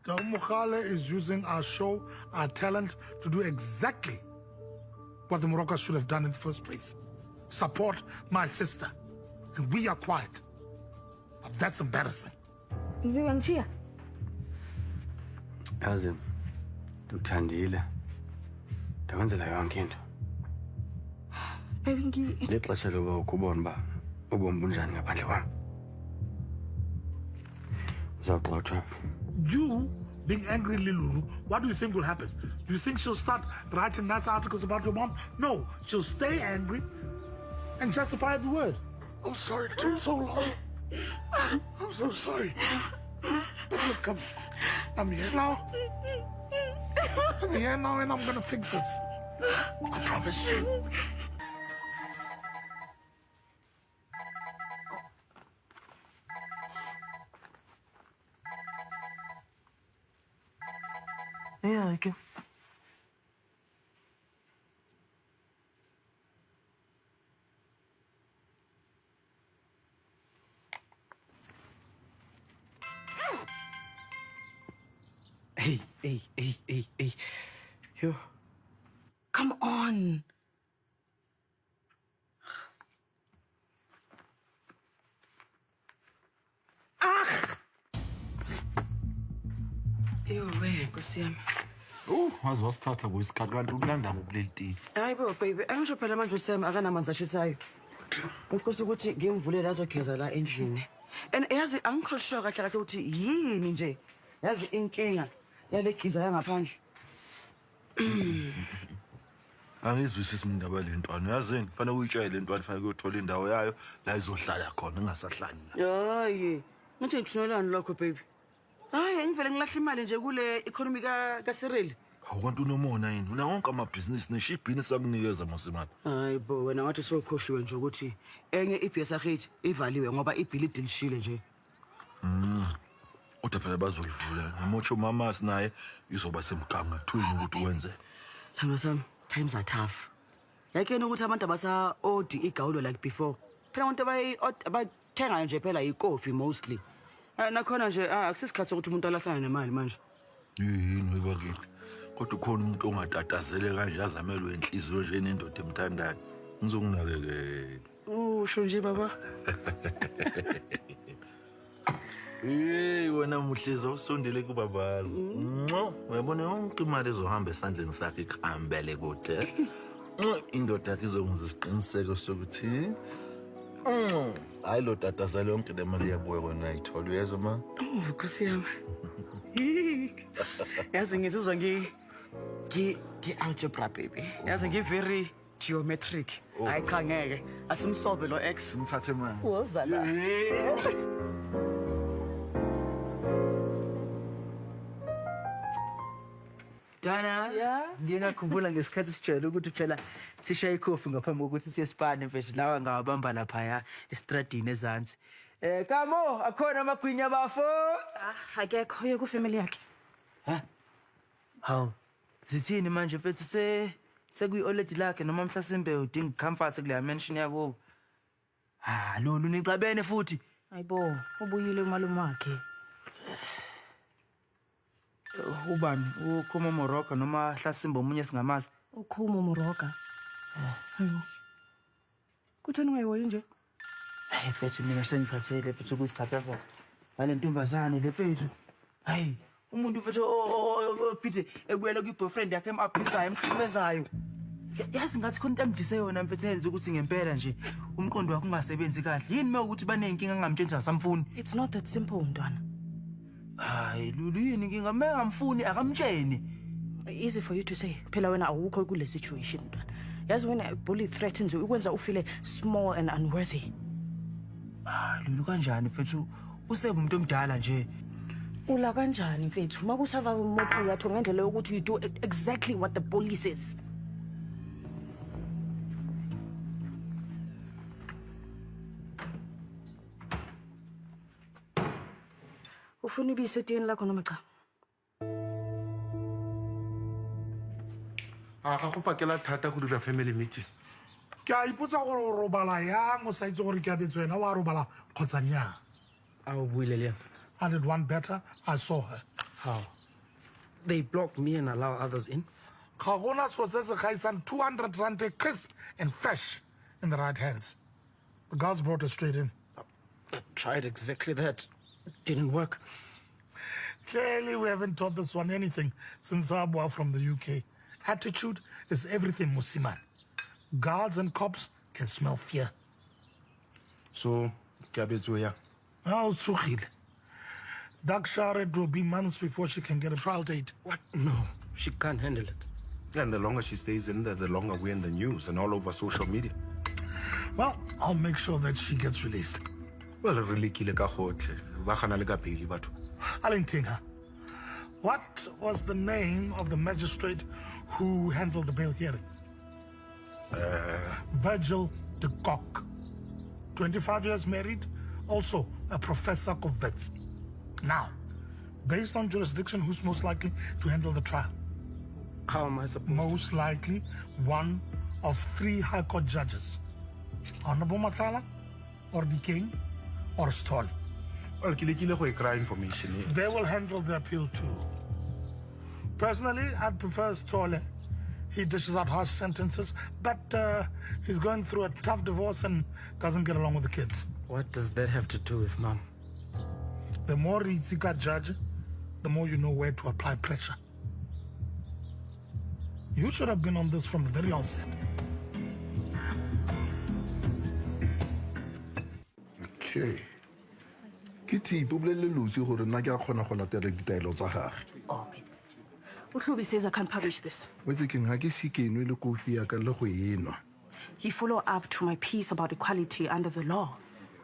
Mogale is using our show, our talent, to do exactly what the Moroccans should have done in the first place. Support my sister. And we are quiet. But that's embarrassing. Mziwangishiya. Yazi, ngikuthandile. Ndawenzela yonke into. Baby, Lixesha loba ukubona uba ubomi bunjani ngaphandle kwami. Uzawugxothwa. You being angry, Lilulu, what do you think will happen? Do you think she'll start writing nice articles about your mom? No, she'll stay angry and justify every word. I'm sorry it took so long. I'm so sorry. But look, I'm here now. I'm here now and I'm gonna fix this. I promise you. Yeah, okay. Hey. Yo. Come on. Yo, Nkosi yami. Waze wasithatha kwesikhathi kanti ukulanda kuleli tivi. Hayi bo baby, angisho phela manje uSam akanamanzi ashisayo. Ukhosi ukuthi ngimvulela azogeza la endlini. And yazi angikho sure kahle ukuthi yini nje. Yazi inkinga yale giza yangaphandle. Angizwisisi indaba lentwana. Yazi kufanele uyitshele lentwana fanele uyothola indawo yayo la izohlala khona ingasahlali la. Hayi, ngathi ngithunelani lokho baby. Hayi, ngivele ngilahla imali nje kule economy ka Cyril. Awukanti unomona yini? Una wonke amabhizinisi neshibhini sakunikeza mosimani. Hayi bo, wena ngathi sokhoshiwe nje ukuthi enye ibhesi yakhe ivaliwe ngoba ibhilidi lishile nje. Kodwa phela bazolivula. Nemocho mamas naye izoba semgangathweni ukuthi wenze. Thando sami, times are tough. Yakena ukuthi abantu abasa odi igawulo like before. Phela abantu abathenga nje phela ikofi mostly. Nakhona nje akusisikhathi ukuthi umuntu alahlane nemali manje. Yini webakithi? Kodwa ukhona umuntu ongatatazele kanje azamelwe inhliziyo nje nendoda emthandayo. Ngizokunakekela. Usho nje baba. Wena muhlizi usondele kubabazi. Uyabona yonke imali ezohamba esandleni sakhe ikhambele kude. Indoda yakhe izokwenza isiqiniseko sokuthi hayi lo tatazale yonke le mali yabuya kona ayithola uyezwa ma. Nkosi yami. Yazi ngizizwa algebra baby. Yazi very geometric. Hayi cha ngeke. Asimsolve lo x. Mthathe manje. Woza la. Dana, ngiyakhumbula ngesikhathi sijwayele ukuthi phela sishaye ikhofi ngaphambi kokuthi siye Spane mfethu lawa ngawabamba lapha estradini ezansi. Kamo, akhona amagwinya bafo? Akekho uye ku family yakhe. Ha? Haw. Zithini manje mfethu sekuyi oledi lakhe noma mhlasimbe udinga comfort kule mansion yakubo. Lolu nicabene futhi. Hayibo, ubuyile umalume wakhe. Ubani? Ukhuma Morocco noma Hlasimba omunye singamazi? Ukhuma Moroka. Hayibo. Kutheni ungayihoyi nje? Hayi mfethu mina sengiphathele mfethu kuyisikhathaza. Ngale ntombazane le mfethu. Hayi, umuntu mfethu ophethe ekuyela kuboyfriend yakhe emaphisayo emkhimezayo. Yazi ngathi khona into emdise yona mfethu enze ukuthi ngempela nje umqondo wakhe ungasebenzi kahle. Yini mawukuthi banenkinga ngamtshela samfuni? It's not that simple, Ntwana. Hayi, Lulu yini inkinga mengamfuni akamtsheni. Easy for you to say. Phela wena awukho kule situation, Ntwana. Yazi when a bully threatens you, ukwenza ufile small and unworthy. Lulu kanjani mfethu? Usebumuntu omdala nje. Ula kanjani mfethu? Makusava umuntu uyatho ngendlela yokuthi you do exactly what the bully says. Ufuna ibise etini lakho noma cha? Ga go pakela thata go dira family meeting. Ke a ipotsa gore o robala yang o sa itse gore ke a betse wena wa robala kgotsa nnyaa. Awu buile le. I did one better. I saw her. How? They block me and allow others in? Kagonas was as a Kaisan 200 rand crisp and fresh in the right hands. The guards brought her straight in. I tried exactly that. It didn't work. Clearly, we haven't taught this one anything since Abwa from the UK. Attitude is everything, Musiman. Guards and cops can smell fear. So, Kiabezuya. Oh, Sukhil. Daksharet will be months before she can get a trial date. What? No, she can't handle it. And the longer she stays in there, the longer we're in the news and all over social media. Well, I'll make sure that she gets released. Well, really, Alintinga, what was the name of the magistrate who handled the bail hearing? Virgil de Kock. 25 years married, also a professor of vets. Now, based on jurisdiction, who's most likely to handle the trial? How am I supposed Most likely one of 3 High Court judges. Honorable Matala, or the King, or Stoll. Well, Kilikile cry information. They will handle the appeal too. Personally, I'd prefer Stolle. He dishes out harsh sentences, but he's going through a tough divorce and doesn't get along with the kids. What does that have to do with Mom? The more you got judge, the more you know where to apply pressure. You should have been on this from the very outset. Okay. Kitty, probably lose you or not. You're going to let the details of her. Oh, Utlubi says I can't publish this. What you can, I guess you can really go for your He followed up to my piece about equality under the law.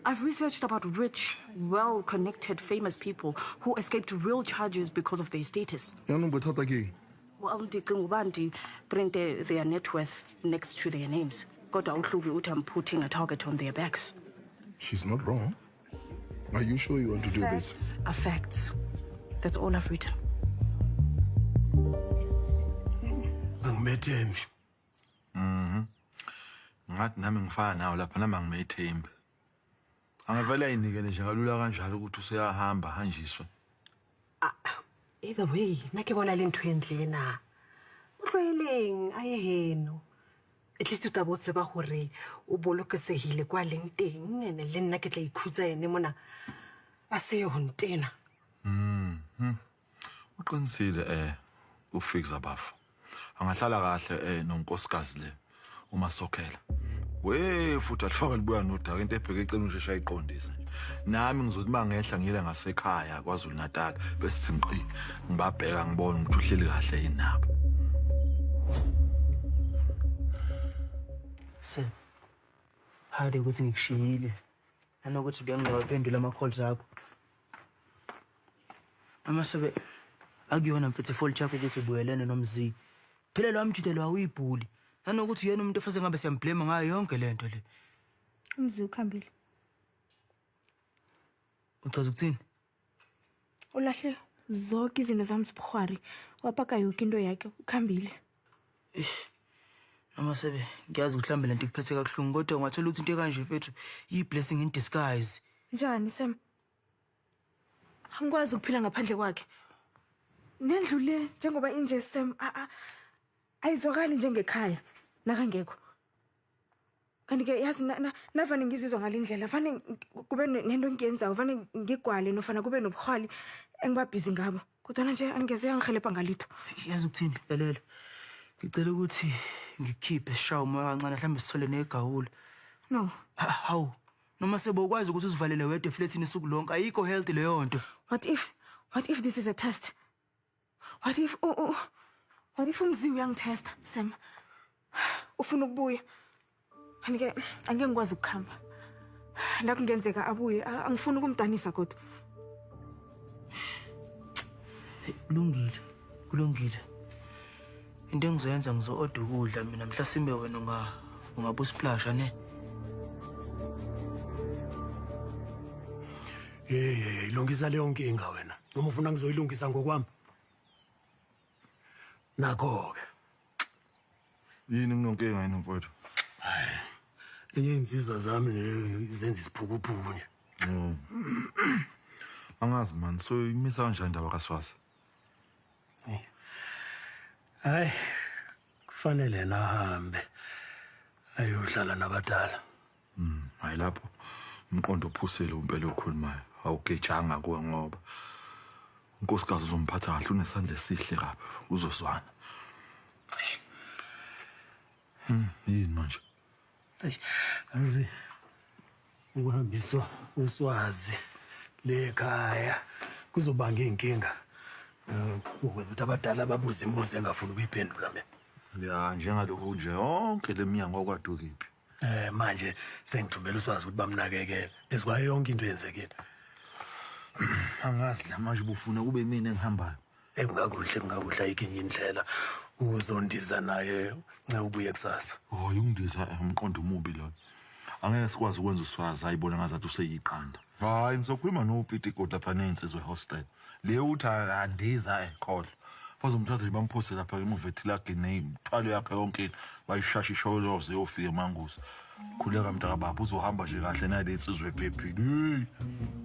I've researched about rich, well-connected, famous people who escaped real charges because of their status. You know what again? Well, they print their net worth next to their names. Kodwa uHlubi uthi I'm putting a target on their backs. She's not wrong. Are you sure you want to do this? Facts are facts. That's all I've written. Angimethembi. Ngathi nami ngifana nawo lapha nami angimethembi. Angavele ayinikele nje kalula kanjalo ukuthi useyahamba hanjiswe. Either way, nake bona le ntho entle na. Utlweleng a ye heno. At least o tla botse ba hore o bolokesehile kwa leng teng ene le nna ke tla ikhutsa ene mona a se yo ntena. Uqinisile ufix abafu. Angahlala kahle nonkosikazi le uMasokhela. We futhi alifaka libuya nodaka into ebheke ecela ushesha ayiqondisa nje. Nami ngizothi mangehla ngile ngasekhaya kwaZulu Natal bese sithi nqi ngibabheka ngibona ukuthi uhleli kahle yini nabo. Sam, hade ukuthi ngikushiyile. Anokuthi bengingawaphendula ama-calls akho. Amasebe akuyona mfethu full chap ukuthi ubuyelene nomzi. Phela lo amjidelo awuyibhuli. Anokuthi yena umuntu ofase ngabe siyamblame ngayo yonke lento le. Umzi ukhambile. Uchaza ukuthini? Ulahle zonke izinto zami zibukhwari. Wapaka yonke into yakhe ukhambile. Amasebe ngiyazi ukuthi mhlambe lento ikuphethe kakhulu kodwa ungathola ukuthi into ekanje mfethu yi-blessing in disguise. Njani Sam? Angikwazi ukuphila ngaphandle kwakhe. Nendlule njengoba inje Sam ayizwakali njengekhaya nakangekho. Kanti ke yazi navane ngizizwa ngalindlela vane kube nento ngiyenzayo vane ngigwale nofana kube nobukhwali engibabhizi ngabo. Kodwa nje angeze yangihelebha ngalitho. Yazi ukuthini? Lalela. Ngicela ukuthi ngikhiphe eshawa umoya kancane mhlambe sithole negawula. No. Hawu. Noma sebokwazi ukuthi usivalele wedwa eflatini usuku lonke ayikho healthy leyo nto. What if this is a test? What if umzi uyangitesta Sam? Ufuna ukubuya. Kanike angeke ngikwazi ukukhamba. Nakungenzeka abuye angifuni ukumdanisa kodwa. Kulungile. Into engizoyenza ngizo-order ukudla mina mhlasimbe wena ungabusa splash ne. Ilungisa leyo nkinga wena. Noma ufuna ngizoyilungisa ngokwami. Nakho-ke. Yini nginonkinga yini mfowethu? Enye insizwa zami zenza isiphukuphuku nje. Angazi man, so imisa kanjani indaba kaSwazi? Hayi, kufanele nahambe ayohlala nabadala. Hayi lapho umqondo ophusile umpela okhulumayo awugejanga kuwe ngoba unkosikazi uzomphatha kahle unesandla esihle kabi uzozwana. Yini manje? Azi ukuhambiswa kweswazi lekhaya kuzobanga inkinga. Ukuthi abadala babuze imibuzo engafuni ukuyiphendula mina. Ya njengalokho nje yonke leminyango okwadukiphi. Manje sengithumela uswazi ukuthi bamnakekele. Ezikwayo yonke into yenzekile. Angazi la manje bufuna kube mina engihambayo. Kungakuhle ayikho enye indlela uzondiza naye ubuye kusasa. Ungidiza umqondo omubi lo. Angeke sikwazi ukwenza uswazi ayibona ngazathi useyiqanda. Hayi nizokhuluma noPete kodwa lapha nensizwe hostel. Le uthi andiza ekhohlo. Bazomthatha nje bamphose lapha emuva ethilage nemthwalo yakhe yonke bayishasha isholoze yofika emanguza. Khuleka mntaka baba uzohamba nje kahle nale insizwe ephephile.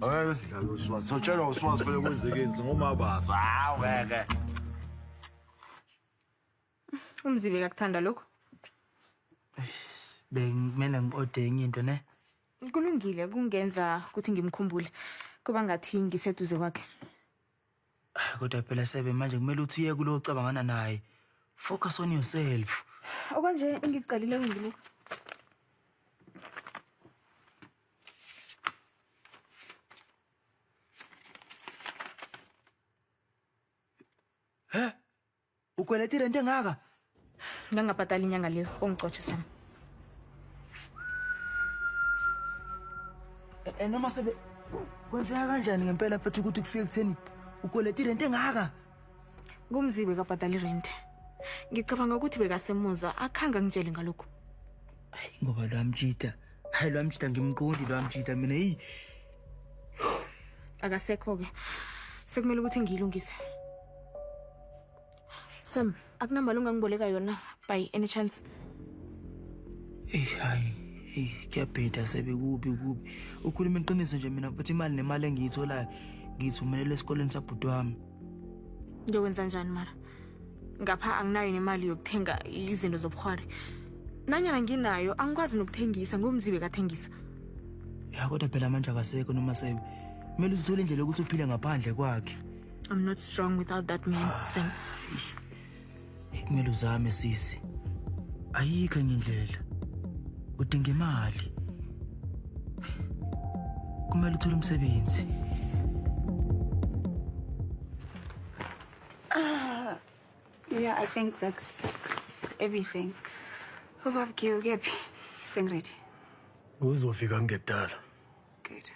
Angeke sidlale uswazi. Sotshela uswazi phela kwenzekeni ngomabazo. Hawu ngeke. Umzibe kakuthanda lokho? Bengimele ngi-ode enye into ne. Kulungile kungenza ukuthi ngimkhumbule kuba ngathi ngiseduze kwakhe. Kodwa phela sebe manje kumele uthi uye kulo cabangana naye. Focus on yourself. Okwanje engicalile ngilokho. Ukweletile into engaka? Ngangabhatala inyanga leyo ongicotsha sami. Noma sebe kwenzeka kanjani ngempela mfethu ukuthi kufike kutheni ukweletile into engaka? Kumzibe kabhatala irent. Ngicabanga ukuthi bekasemuza akhanga ngitshele ngalokho. Hayi ngoba lwamjita. Hayi lwamjita ngimqondi lwamjita mina hey. Akasekho ke. Sekumele ukuthi ngiyilungise. Sam, akunamba longangiboleka yona by any chance? Hayi, kuyabheda sebe kubi. Ukhuluma iqiniso nje mina but imali nemali engiyitholayo ngithumelele esikoleni sabhuti wami. Ngiyokwenza njani mara? Ngapha anginayo nemali yokuthenga izinto zobukhwari. Nanyana nginayo angikwazi nokuthengisa ngomzibe kathengisa. Ya kodwa phela manje akasekho noma sebe. Kumele uthole indlela ukuthi uphile ngaphandle kwakhe. I'm not strong without that man, Sam. Kumele uzame sisi. Ayikho enye indlela. Udinga imali. Kumele uthole umsebenzi. Yeah, I think that's everything. Ubabki ukephi? Sengready. Uzofika ngedala. Good.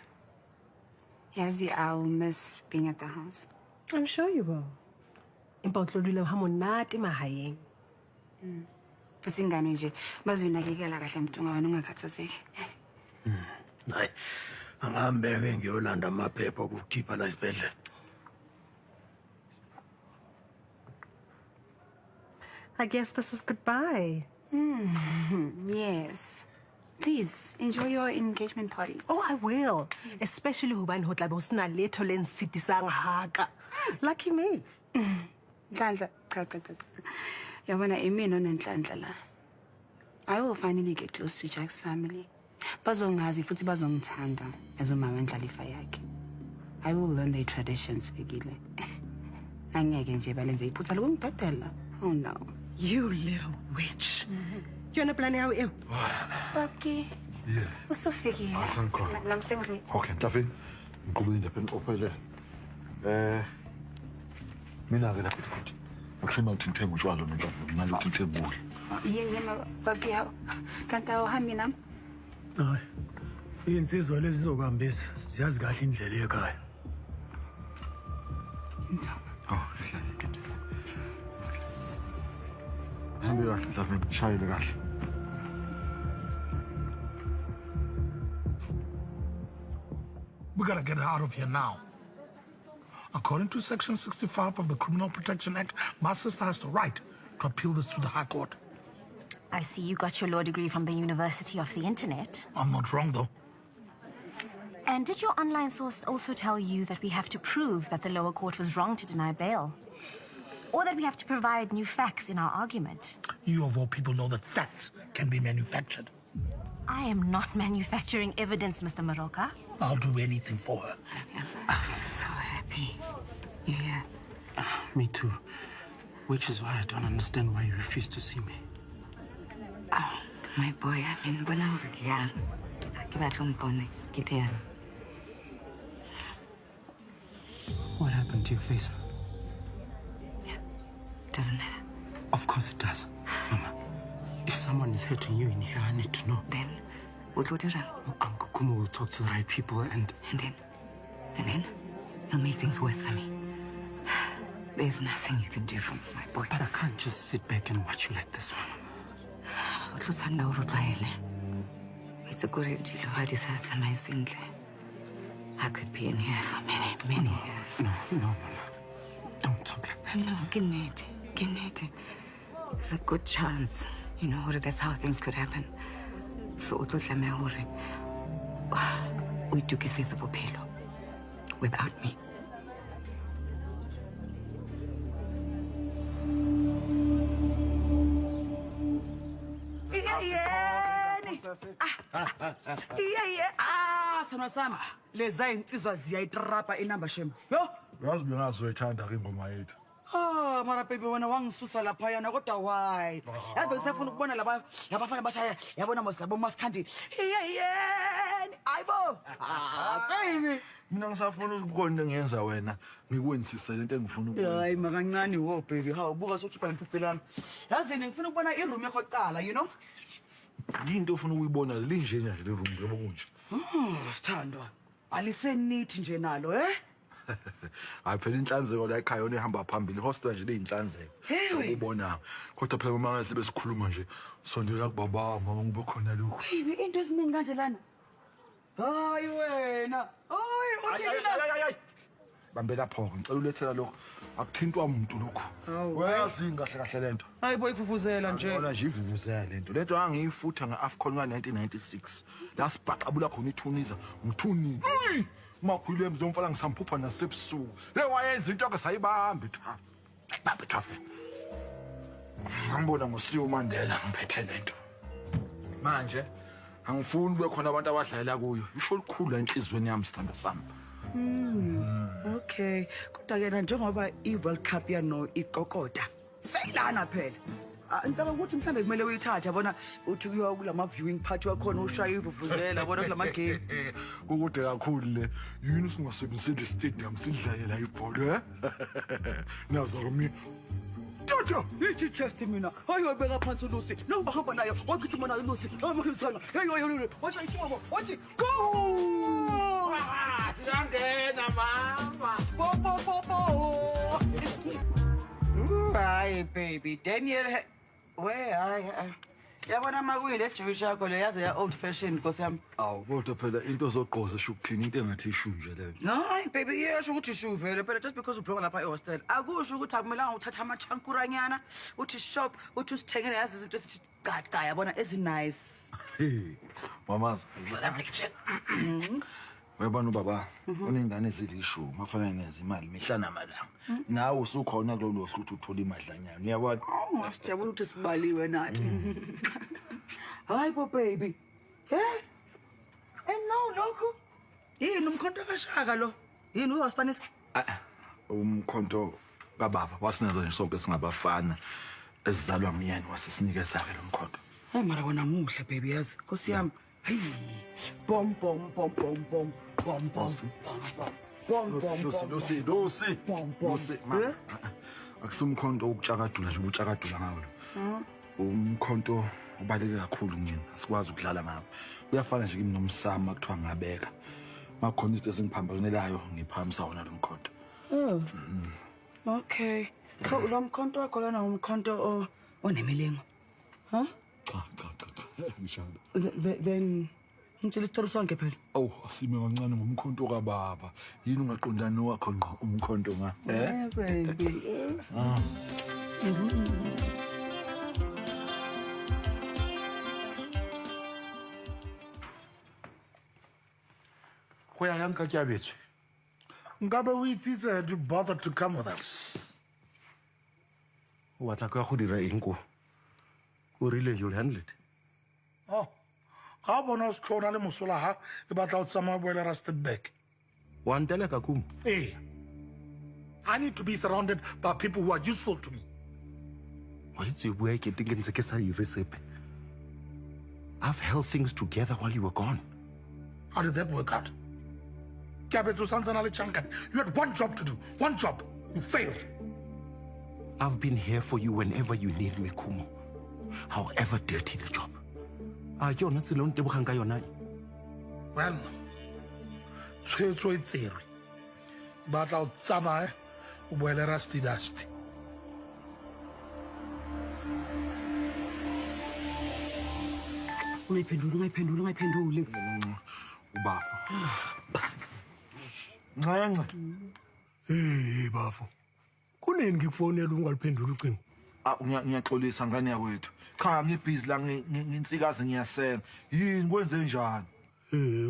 Yazi, I'll miss being at the house. I'm sure you will. Empa utlolile hamonate mahayeng. Futhi ingane nje bazoyinakekela kahle mntunga wena ungakhathazeki. Hayi. Angihambeke ngiyolanda amaphepha okukhipha la isibhedlela. I guess this is goodbye. Yes. Please, enjoy your engagement party. Oh, I will. Especially hobane ho tlabe ho sena letho le nsitisang haka. Lucky me. Nhlanhla, cha. Yabona imina onenhlanhla la. I will finally get close to Jack's family. Bazongazi futhi bazongithanda as umama wendlalifa yakhe. I will learn their traditions, Fikile. Angeke nje balenze iphutha lokungidedela. Oh no. You little witch. You wanna plan yawo ew? Okay. Yeah. Usofikile. Asankhona. Namsengre. Okay, Tafi. Ngikubule indaba enophele. Mina-ke lapha futhi akusema ukuthi ngithenga utshwala nonhlanhla mina ukuthi ngithenga ukudla. Yena babi yawo. Kanti awuhambi nami? Hayi. Insizwa lezi zizokuhambisa. Siyazi kahle indlela ekhaya. Okay. Hambe kahle Tafi, shayele kahle. We gotta get her out of here now. According to Section 65 of the Criminal Protection Act, my sister has the right to appeal this to the High Court. I see you got your law degree from the University of the Internet. I'm not wrong, though. And did your online source also tell you that we have to prove that the lower court was wrong to deny bail? or that we have to provide new facts in our argument. You, of all people, know that facts can be manufactured. I am not manufacturing evidence, Mr. Maroka. I'll do anything for her. I'm so happy. Yeah. Me too. Which is why I don't understand why you refuse to see me. Oh, my boy, I mean, when I was young, What happened to your face? doesn't matter. Of course it does. Mama, if someone is hurting you in here, I need to know. Then, what would you do? Uncle Kumu will talk to the right people and then, he'll make things worse for me. There's nothing you can do for me, my boy. But I can't just sit back and watch you like this, Mama. It's a good deal. I could be in here for many, many years. No, Mama. Don't talk like that. No, Ginete. There's a good chance, that's how things could happen. So, we took his pillow without me. Sana leza insizwa ziyayitrapa inamba shem. Yo, yazi bengazoyithanda ke ingoma yethu. Mara baby wena wangisusa lapha yana kodwa why? Yabe sifuna ukubona labafana bashaya yabona moslabo Maskandi. Ayibo. Baby. Mina ngisafuna ukubona ngenza wena ngikwenisise lento engifuna ukubona. Hayi makancane wo baby. Hawu buka sokhipha imphuphelana. Yazi ngifuna ukubona iroom yakho eqala, Yinto ofuna ukuyibona linje nje le room yabo kunje. Sithandwa. Alisenithi nje nalo, Hayi phela inhlanzeko la ekhaya yona ihamba phambili hostel nje leyinhlanzeko. Ubona. Kodwa phela mama ngase besikhuluma nje sondela kubaba mama ngibe khona lokho. Baby into esiningi kanje lana. Hayi wena. Hayi uthini la? Bambela pho ngicela ulethela lokho. Akuthintwa umuntu lokho. Wayazi kahle kahle lento. Hayi boyivuvuzela nje. Yona nje ivuvuzela lento. Lento angiyifutha ngaAfcon ka1996. La sibhaqabula khona iTunisia. Ngithuni. Makhwile mzomfala ngisamphupha nasebusuku. Wayenza into ke sayibamba ithafa. Bamba ithafa. Ngibona ngoSiyo Mandela ngiphethe lento. Manje angifuni kube khona abantu abadlalela kuyo. Isho likhulu enhlizweni yami sithando sami. Okay. Kodwa-ke njengoba i-World Cup yano iqokota. Seyilana phela. Ngicabanga ukuthi mhlambe kumele uyithathe yabona uthi kuyiwa kulama viewing party wakhona ushaya ivuvuzela yabona kulama game. Kukude kakhulu le. Yini singasebenziseli istadium sidlalela ibhola, Nazo kimi. Jojo, ithi chest mina. Hayi wabeka phansi uLucy. No bahamba nayo. Wagijima nayo uLucy. Amahlisana. Hey, watch it, mama. Watch it. Go! Siyangena mama. Bo. Hayi baby. Daniel where yabona makuyile Jewish yakho le yaze ya old fashioned Nkosi yami. Awu kodwa phela into zogqoza shukuthini into engathi ishu nje leyo. Hayi baby yesho ukuthi ishu vele phela just because ubloka lapha ehostel akusho ukuthi akumelanga uthatha amachankuranyana uthi shop uthi usithengele yazi izinto esithi gaga yabona ezinice. Mama Webona ubaba unengane ezilishumi afana nenza imali mihla namalanga. Nawe usukhona kulolu hluthi uthola imadlanyana. Uyabona? Sijabula ukuthi sibaliwe nathi. Hayi bo baby. No lokho. Yini umkhonto kaShaka lo? Yini uyospanisa? Umkhonto kababa wasineza nje sonke singabafana esizalwa nguyena wasisinikeza ke lo mkhonto. Hayi mara wona muhle baby yazi. Nkosi yami. Hey. Bom. Lucy. Akusumkhonto ukutshakadula nje ubutshakadula ngawo lo. Umkhonto ubaleke kakhulu mina. Asikwazi ukudlala ngawo. Uyafana nje kimi nomsama kuthiwa ngabeka. Makhona izinto ezingiphambanelayo ngiphamisa wona lo mkhonto. Okay. So lo mkhonto wakho lona umkhonto onemilingo. Cha. Ngishada. Then ngitshela isitori sonke phela. Oh, asime kancane ngomkhonto kababa. Yini ungaqondani wakho ngqo umkhonto nga? Baby. Go ya yang ka tjabetse. Ngabe we did bother to come with us? O batla ka go dira eng ko? O rile you'll handle it. Oh, ga o bona o se tlhona le mosola ha e batla o tsamaya boela Rustenburg. Wa nteleka Kumu. Hey, I need to be surrounded by people who are useful to me. Wa itse bua ke teng ntse ke sa di recipe. I've held things together while you were gone. How did that work out? Kabetso santsana le Chankan. You had one job to do. One job. You failed. I've been here for you whenever you need me, Kumu. However dirty the job. Yona tsela o ntebogang ka yona. Well, tshwetso e tserwe. E batla o tsamaye o boele Rusty Dusty. Ungayiphenduli. Ubafa. Ncence. Hey bafo. Kunini ngikufonela ungaliphendula ucingo? Ngiyaxolisa ngane yakwethu. Cha ngibhizi la nginsikazi ngiyasenga. Yini kwenze njani?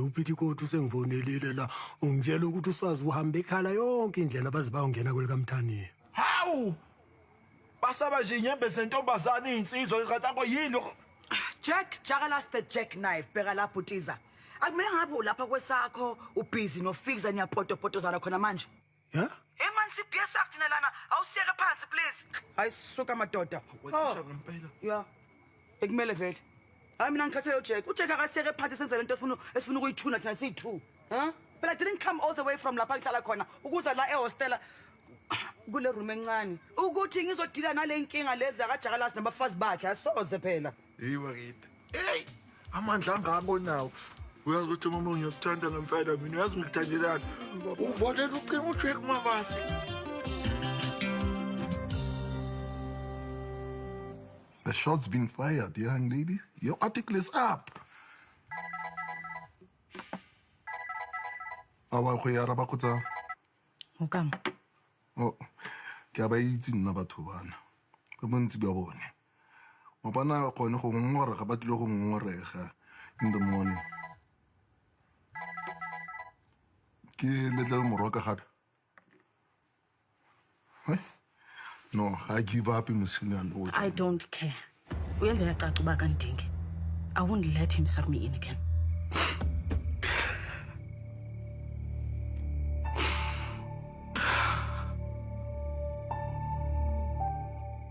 Upithi kodwa usengifonelile la ungitshela ukuthi usazi uhamba ekhala yonke indlela baze bayongena kwelikamthaniya. Hawu! Basaba nje inyembe sentombazane insizwa leqatako yini? Jack, Jagalas the jackknife, bheka lapho Tiza. Akumele ngabe ulapha kwesakho, ubhizi nofixer niyapoto zana khona manje. Yeah? Hey man, CPS akuthina lana, awusiyeke phansi please. Hayi suka madoda. Wethisha ngempela. Yeah. Ekumele vele. Hayi mina ngikhathele uJack. uJack akasiyeke phansi senze lento esifuna ukuyithuna thina siyi2. Huh? But I didn't come all the way from lapha ngihlala khona ukuza la ehostela kule room encane. Ukuthi ngizodila nale inkinga lezi akaJagalas nabafazi bakhe asoze phela. Yiwa kithi. Hey! Amandla angako nawo. Uyazi ukuthi mama ngiyakuthanda ngempela mina uyazi ngikuthandelani. Uvolela ucingo uJack Mabasa. The shot's been fired, young lady. Your article is up. Awa go ya raba kutsa. Okang. Oh. Ke ba itse nna batho bana. Ba bontsi ba bone. Mo bana go ne go ngora ga ba tlile go ngorega in the morning. Ke letla moroka gape. Hey. No, I give up in I don't care. Uyenzeka caca uba kandingi. I won't let him sub me in again.